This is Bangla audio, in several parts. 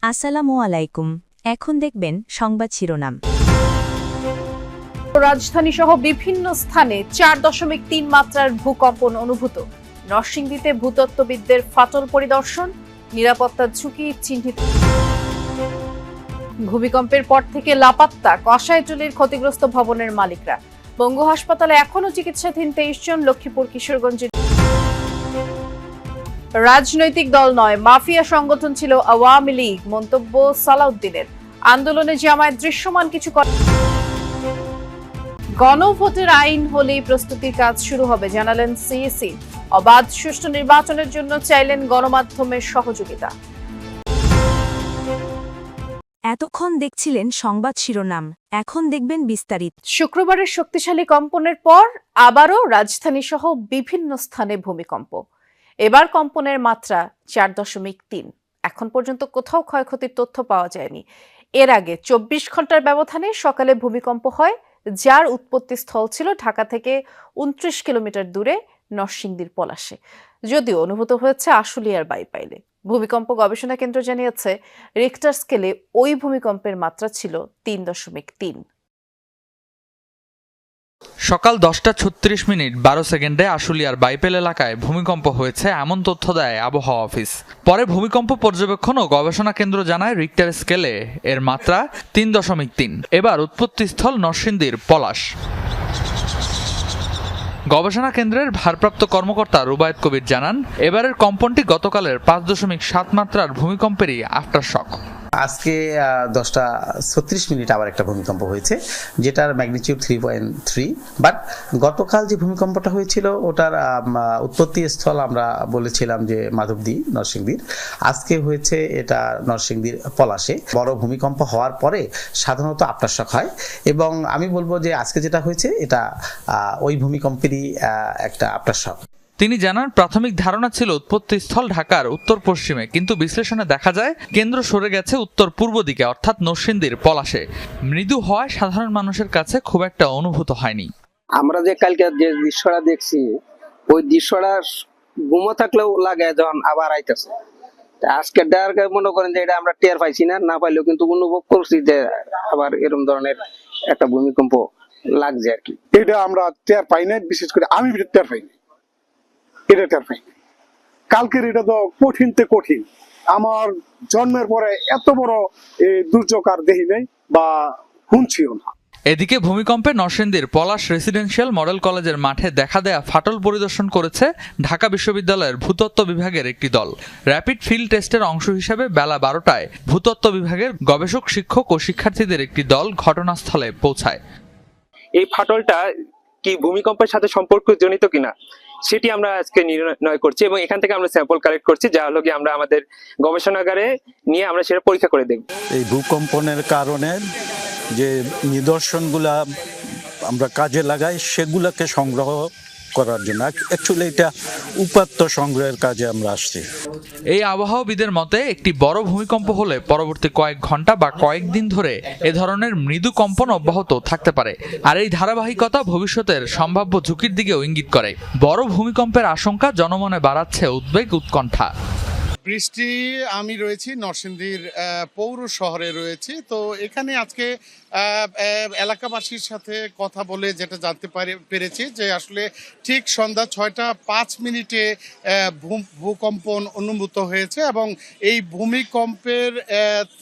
আসসালামু আলাইকুম। এখন দেখবেন সংবাদ শিরোনাম। রাজধানী সহ বিভিন্ন স্থানে 4.3 মাত্রার ভূকম্পন অনুভূত। নরসিংদীতে ভূতত্ত্ববিদদের ফাটল পরিদর্শন, নিরাপত্তার ঝুঁকি চিহ্নিত। ভূমিকম্পের পর থেকে লাপাত্তা কষাইটুলির ক্ষতিগ্রস্ত ভবনের মালিকরা। বঙ্গ হাসপাতালে এখনও চিকিৎসাধীন 23 জন। লক্ষ্মীপুর কিশোরগঞ্জের রাজনৈতিক দল নয়, মাফিয়া সংগঠন ছিল আওয়ামী লীগ, মন্তব্য সালাউদ্দিনের। আন্দোলনে জামায়াত দৃশ্যমান কিছু করে। গণভোটের আইন হলেই প্রস্তুতির কাজ শুরু হবে, জানালেন সিইসি। অবাধ সুষ্ঠু নির্বাচনের জন্য চাইলেন গণমাধ্যমের সহযোগিতা। এতক্ষণ দেখছিলেন সংবাদ শিরোনাম, এখন দেখবেন বিস্তারিত। শুক্রবারের শক্তিশালী কম্পনের পর আবারও রাজধানী সহ বিভিন্ন স্থানে ভূমিকম্প। এবার কম্পনের মাত্রা 4.3। এখন পর্যন্ত কোথাও ক্ষয়ক্ষতির তথ্য পাওয়া যায়নি। এর আগে 24 ঘন্টার ব্যবধানে সকালে ভূমিকম্প হয়, যার উৎপত্তিস্থল ছিল ঢাকা থেকে 29 কিলোমিটার দূরে নরসিংদীর পলাশে, যদিও অনুভূত হয়েছে আশুলিয়ার বাইপাইলে। ভূমিকম্প গবেষণা কেন্দ্র জানিয়েছে, রিক্টার স্কেলে ওই ভূমিকম্পের মাত্রা ছিল 3.3। সকাল 10:36 12 সেকেন্ডে আশুলিয়ার বাইপেল এলাকায় ভূমিকম্প হয়েছে এমন তথ্য দেয় আবহাওয়া অফিস। পরে ভূমিকম্প পর্যবেক্ষণ ও গবেষণা কেন্দ্র জানায়, রিক্টার স্কেলে এর মাত্রা 3.3। এবার উৎপত্তিস্থল নরসিংদীর পলাশ। গবেষণা কেন্দ্রের ভারপ্রাপ্ত কর্মকর্তা রুবায়েত কবির জানান, এবারের কম্পনটি গতকালের 5.7 মাত্রার ভূমিকম্পেরই আফটারশক। আজকে 10:36 আবার একটা ভূমিকম্প হয়েছে, যেটার ম্যাগনিটিউড 3.3। বাট গতকাল যে ভূমিকম্পটা হয়েছিল ওটার উৎপত্তি স্থল আমরা বলেছিলাম যে মাধবদী, নরসিংদীর। আজকে হয়েছে এটা নরসিংদীর পলাশে। বড় ভূমিকম্প হওয়ার পরে সাধারণত আফটারশক হয়, এবং আমি বলবো যে আজকে যেটা হয়েছে এটা ওই ভূমিকম্পেরই একটা আফটারশক। তিনি জানান, প্রাথমিক ধারণা ছিল উৎপত্তিস্থল ঢাকার উত্তর পশ্চিমে, কিন্তু বিশ্লেষণে দেখা যায় কেন্দ্র সরে গেছে উত্তর পূর্ব দিকে, অর্থাৎ নরসিংদীর পলাশে। মৃদু হওয়ায় সাধারণ মানুষের কাছে খুব একটা অনুভূত হয়নি। আমরা যে কালকে যে দৃশ্যটা দেখছি, ওই দৃশ্যটা ঘুমো থাকলেও লাগে যখন আবার আইতেছে। আজকে ডারকে মনে করেন যে এটা আমরা টের পাইছি না পাইলেও কিন্তু অনুভব করছি যে আবার এরকম ধরনের একটা ভূমিকম্প লাগছে আর কি। এটা আমরা টের পাই না, বিশেষ করে আমি টের পাইনি, এটা টের পাই। কালকের এটা তো কঠিন। আমার জন্মের পরে এত বড় দুর্যোগ আর দেখি নাই বা শুনছিও না। এদিকে ভূমিকম্পে নরসিংদীর পলাশ রেসিডেন্সিয়াল মডেল কলেজের মাঠে দেখা দেয়া ফাটল পরিদর্শন করেছে ঢাকা বিশ্ববিদ্যালয়ের ভূতত্ত্ব বিভাগের একটি দল। র্যাপিড ফিল্ড টেস্টের অংশ হিসেবে বেলা 12টায় ভূতত্ত্ব বিভাগের গবেষক, শিক্ষক ও শিক্ষার্থীদের একটি দল ঘটনাস্থলে পৌঁছায়। এই ফাটলটা কি ভূমিকম্পের সাথে সম্পর্কজনিত কিনা সেটি আমরা আজকে নির্ণয় করছি, এবং এখান থেকে আমরা স্যাম্পল কালেক্ট করছি, যা হলো কি আমরা আমাদের গবেষণাগারে নিয়ে আমরা সেটা পরীক্ষা করে দেখব। এই ভূকম্পনের কারণে যে নিদর্শনগুলা আমরা কাজে লাগাই সেগুলোকে সংগ্রহ করার জন্য, অ্যাকচুয়ালি এটা উপাত্ত সংগ্রহের কাজে আমরা আসছি। এই আবহাওয়াবিদের মতে, একটি বড় ভূমিকম্প হলে পরবর্তী কয়েক ঘন্টা বা কয়েকদিন ধরে এ ধরনের মৃদু কম্পন অব্যাহত থাকতে পারে, আর এই ধারাবাহিকতা ভবিষ্যতের সম্ভাব্য ঝুঁকির দিকেও ইঙ্গিত করে। বড় ভূমিকম্পের আশঙ্কা জনমনে বাড়াচ্ছে উদ্বেগ, উৎকণ্ঠা। বৃষ্টি, আমি রয়েছি নরসিংদীর পৌর শহরে রয়েছি। তো এখানে আজকে এলাকাবাসীর সাথে কথা বলে যেটা জানতে পেরেছি যে আসলে ঠিক সন্ধ্যা 6:05 ভূকম্পন অনুভূত হয়েছে, এবং এই ভূমিকম্পের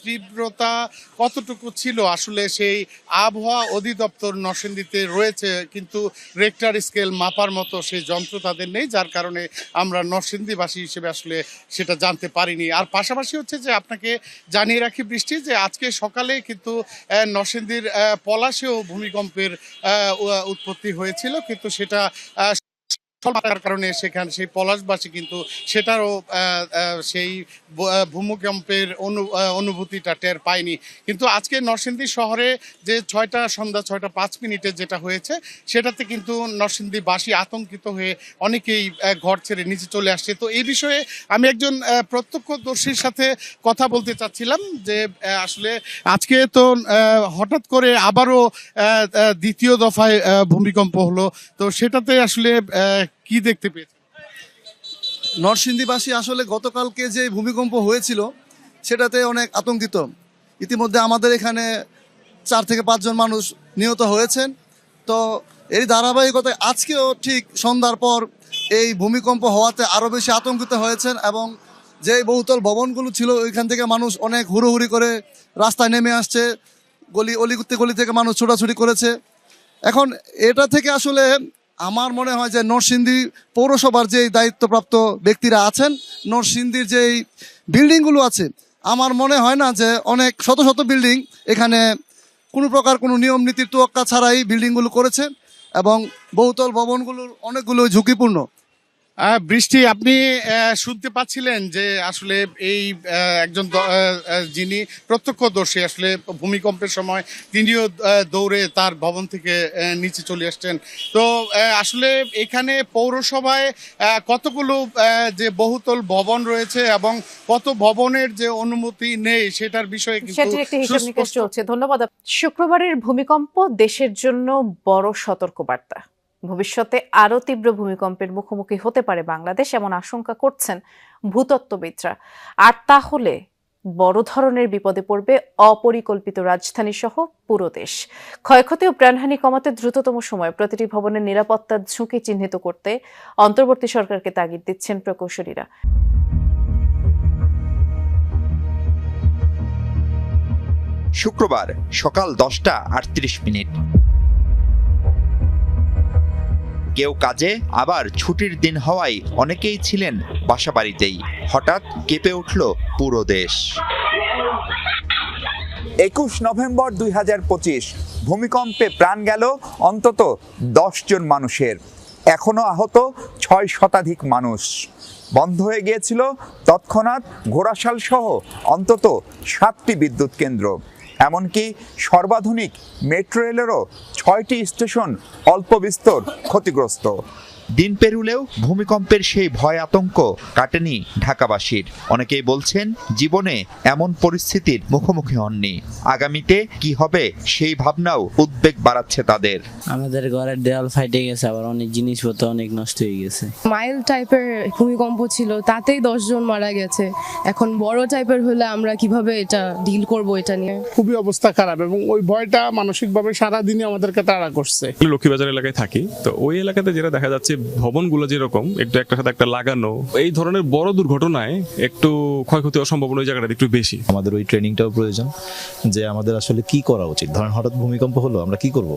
তীব্রতা কতটুকু ছিল আসলে সেই আবহাওয়া অধিদপ্তর নরসিংদীতে রয়েছে, কিন্তু রেক্টার স্কেল মাপার মতো সেই যন্ত্র তাদের নেই, যার কারণে আমরা নরসিংদীবাসী হিসেবে আসলে সেটা জানতে পারিনি। আর পাশাপাশি হচ্ছে যে আপনাকে জানিয়ে রাখি বৃষ্টি, যে আজকে সকালে কিন্তু নরসিংদীর পলাশেও ভূমিকম্পের উৎপত্তি হয়েছিল, কিন্তু সেটা কারণে সেখানে সেই পলাশবাসী কিন্তু সেটারও সেই ভূমিকম্পের অনুভূতিটা টের পায়নি। কিন্তু আজকে নরসিংদী শহরে যে সন্ধ্যা 6:05 যেটা হয়েছে, সেটাতে কিন্তু নরসিংদীবাসী আতঙ্কিত হয়ে অনেকেই ঘর ছেড়ে নিচে চলে আসছে। তো এই বিষয়ে আমি একজন প্রত্যক্ষদর্শীর সাথে কথা বলতে চাচ্ছিলাম যে আসলে আজকে তো হঠাৎ করে আবারও দ্বিতীয় দফায় ভূমিকম্প হলো, তো সেটাতে আসলে কি দেখতে পেয়েছেন? নরসিংদীবাসী আসলে গতকালকে যে ভূমিকম্প হয়েছিল সেটাতে অনেক আতঙ্কিত। ইতিমধ্যে আমাদের এখানে 4 থেকে 5 জন মানুষ নিহত হয়েছেন। তো এই ধারাবাহিকতায় আজকেও ঠিক সন্ধ্যার পর এই ভূমিকম্প হওয়াতে আরও বেশি আতঙ্কিত হয়েছেন, এবং যে বহুতল ভবনগুলো ছিল ওইখান থেকে মানুষ অনেক হুড়োহুড়ি করে রাস্তায় নেমে আসছে, গলি থেকে মানুষ ছোটাছুটি করেছে। এখন এটা থেকে আসলে আমার মনে হয় যে নরসিংদী পৌরসভার যেই দায়িত্বপ্রাপ্ত ব্যক্তিরা আছেন, নরসিংদীর যেই বিল্ডিংগুলো আছে, আমার মনে হয় না যে অনেক শত শত বিল্ডিং এখানে কোনো প্রকার কোনো নিয়ম নীতির তোয়াক্কা ছাড়াই বিল্ডিংগুলো করেছে, এবং বহুতল ভবনগুলোর অনেকগুলো ঝুঁকিপূর্ণ। বৃষ্টি, আপনি শুনতে পাচ্ছিলেন যে আসলে এই একজন যিনি প্রত্যক্ষদর্শী, আসলে ভূমিকম্পের সময় তিনিও দৌড়ে তার ভবন থেকে নিচে চলে আসছেন। তো আসলে এখানে পৌরসভায় কতগুলো যে বহুতল ভবন রয়েছে এবং কত ভবনের যে অনুমতি নেই সেটার বিষয়ে কিন্তু সেটির একটি হিসাব নিকাশ সুস্পষ্ট। চলছে। ধন্যবাদ। শুক্রবারের ভূমিকম্প দেশের জন্য বড় সতর্কবার্তা। ভবিষ্যতে আরও তীব্র ভূমিকম্পের মুখোমুখি হতে পারে বাংলাদেশ, এমন আশঙ্কা করছেন ভূতত্ত্ববিদরা। আর তাহলে বড় ধরনের বিপদে পড়বে অপরিকল্পিত রাজধানী সহ পুরো দেশ। ক্ষয়ক্ষতি ও প্রাণহানি কমাতে দ্রুততম সময়ে প্রতিটি ভবনের নিরাপত্তার ঝুঁকি চিহ্নিত করতে অন্তর্বর্তী সরকারকে তাগিদ দিচ্ছেন প্রকৌশলীরা। শুক্রবার সকাল 10:38। কেউ কাজে, আবার ছুটির দিন হওয়ায় অনেকেই ছিলেন বাসাবাড়িতেই। হঠাৎ কেঁপে উঠল পুরো দেশ। 21 নভেম্বর 2025 ভূমিকম্পে প্রাণ গেল অন্তত 10 জন মানুষের। এখনো আহত 6 শতাধিক মানুষ। বন্ধ হয়ে গিয়েছিল তৎক্ষণাৎ ঘোড়াশাল সহ অন্তত 7টি বিদ্যুৎ কেন্দ্র। এমনকি সর্বাধুনিক মেট্রো রেলেরও 6টি স্টেশন অল্প বিস্তর ক্ষতিগ্রস্ত। দিন পেরুলেও ভূমিকম্পের সেই ভয় আতঙ্ক কাটেনি ঢাকাবাসীর। অনেকেই বলছেন জীবনে এমন পরিস্থিতির মুখোমুখি হননি। আগামীতে কি হবে সেই ভাবনাও উদ্বেগ বাড়াচ্ছে তাদের। আমাদের ঘরের দেওয়াল ফাইটে গেছে, আবার অনেক জিনিসপত্র অনেক নষ্ট হয়ে গেছে। মাইল্ড টাইপের ভূমিকম্প ছিল, তাতেই 10 জন মারা গেছে। এখন বড় টাইপের হলে আমরা কিভাবে এটা ডিল করব, এটা নিয়ে খুবই অবস্থা খারাপ, এবং ওই ভয়টা মানসিকভাবে সারাদিনই আমাদেরকে তাড়া করছে। লক্ষ্মীবাজার এলাকায় থাকি, তো ওই এলাকাতে যেটা দেখা যাচ্ছে ভবনগুলো যেরকম একটু একটার সাথে একটা লাগানো, এই ধরনের বড় দুর্ঘটনায় একটু ক্ষয়ক্ষতি হওয়ার সম্ভাবনা ওই জায়গাটা একটু বেশি। আমাদের ওই ট্রেনিংটাও প্রয়োজন, যে আমাদের আসলে কি করা উচিত। ধরেন হঠাৎ ভূমিকম্প হলো, আমরা কি করব।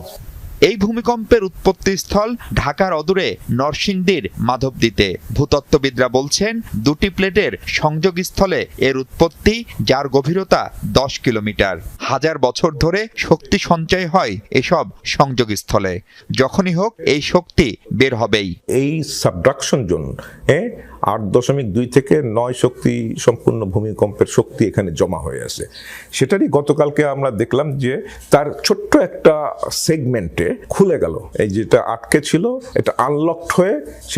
এই ভূমিকম্পের উৎপত্তিস্থল ঢাকার অদূরে নরসিংদীর মাধবদীতে। ভূতত্ত্ববিদরা বলছেন 2টি প্লেটের সংযোগস্থলে এর উৎপত্তি, যার গভীরতা 10 কিলোমিটার। হাজার বছর ধরে শক্তি সঞ্চয় হয় এসব সংযোগস্থলে। যখনই হোক এই শক্তি বের হবেই। এই সাবডাকশন জোন 8.2 থেকে 9 শক্তি সম্পূর্ণ ভূমিকম্পের শক্তি এখানে জমা হয়ে আছে। সেটারই গতকালকে আমরা দেখলাম যে তার ছোট্ট একটা সেগমেন্টে খুলে গেল। এই যেটা আটকে ছিল এটা আনলকড হয়ে